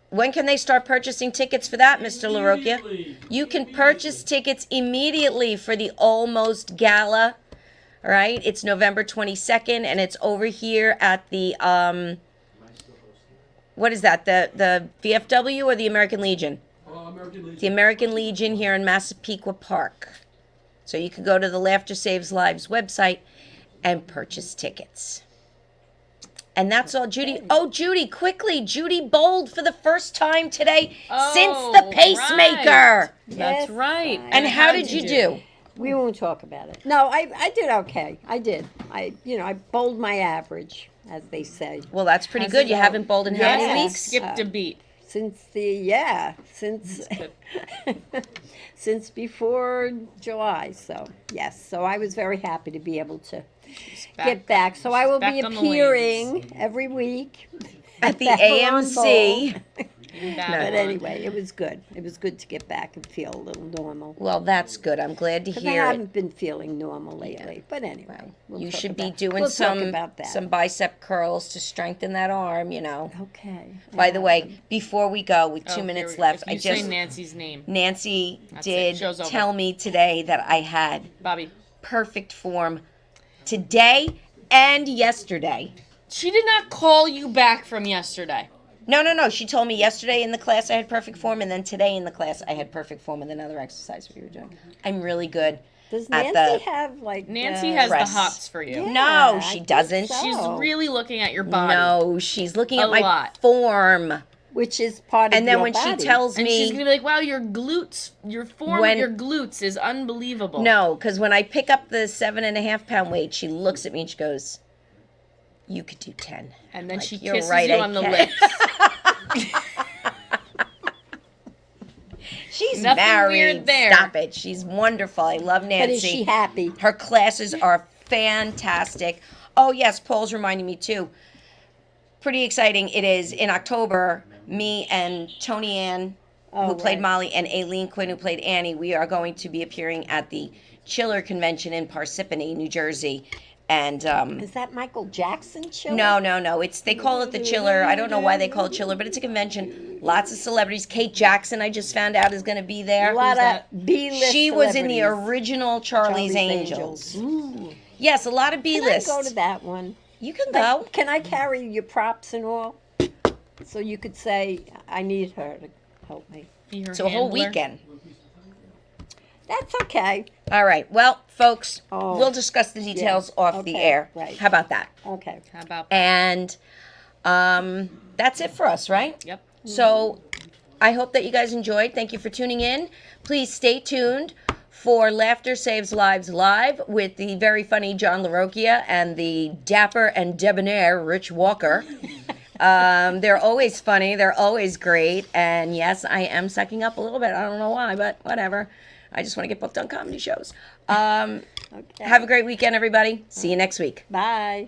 When can they start purchasing tickets for that, Mr. LaRocchia? Immediately. You can purchase tickets immediately for the Almost Gala. All right, it's November 22nd, and it's over here at the what is that? The VFW or the American Legion? American Legion. The American Legion here in Massapequa Park. So you can go to the Laughter Saves Lives website and purchase tickets. And that's all, Judy. Oh, Judy, quickly. Judy bowled for the first time today since the pacemaker. Right. That's Yes, right. And how did you do? We won't talk about it. No, I did okay. I did. I bowled my average, as they say. Well, that's pretty How's good. it You go? haven't bowled in how many Yes. weeks? Skipped a beat. Since since before July. So yes, so I was very happy to be able to get back. So I will be back on the appearing every week At the Babylon AMC. Bowl. But anyway, it was good. It was good to get back and feel a little normal. Well, that's good. I'm glad to Because I hear it. haven't been feeling normal lately. But anyway, we'll You talk should be about- doing we'll talk some about that. some bicep curls to strengthen that arm, you know. Okay. By the way, before we go, with 2 minutes left, If you say Nancy's name, Nancy That's it. did Show's over. tell me today that I had Bobby. perfect form today and yesterday. She did not call you back from yesterday. No. She told me yesterday in the class I had perfect form, and then today in the class I had perfect form in another exercise we were doing. I'm really good. Does at Nancy the- have like Nancy has press. the hots for you. Yeah, No, I she think doesn't. so. She's really looking at your body. No, she's looking A at my lot. form. which is part of And then your when body. she tells And she's me gonna be like, "Wow, your glutes, your form When- of your glutes is unbelievable." no, because when I pick up the 7.5 pound weight, she looks at me and she goes, "You could do 10." And then Like, she "You're kisses right, you I on the can." lips. She's Nothing married. weird there. Stop it. She's wonderful. I love but Nancy. is she happy? Her classes are fantastic. Oh, yes, Paul's reminding me too. Pretty exciting. It is in October. Me and Tony Ann, who played right. Molly, and Aileen Quinn, who played Annie, we are going to be appearing at the Chiller Convention in Parsippany, New Jersey. And Is that Michael Jackson show? no. They call it the Chiller. I don't know why they call it Chiller, but it's a convention. Lots of celebrities. Kate Jackson, I just found out, is going to be there. A lot Who's that? of B-list She was in the celebrities. original Charlie's Angels. Ooh. Yes, a lot of Can I B-list. go to that one? You can go. Like, can I carry your props and all? So you could say, I need her to help me. Be her So a whole handler. weekend. That's okay. All right. Well, folks, Oh, we'll discuss the details off the okay, air. right. How about that? Okay. How about And that's it for us, right? Yep. So I hope that you guys enjoyed. Thank you for tuning in. Please stay tuned for Laughter Saves Lives Live with the very funny John LaRocchia and the dapper and debonair Rich Walker. They're always funny. They're always great. And yes, I am sucking up a little bit. I don't know why, but whatever. I just want to get booked on comedy shows. Okay. Have a great weekend, everybody. See you next week. Bye.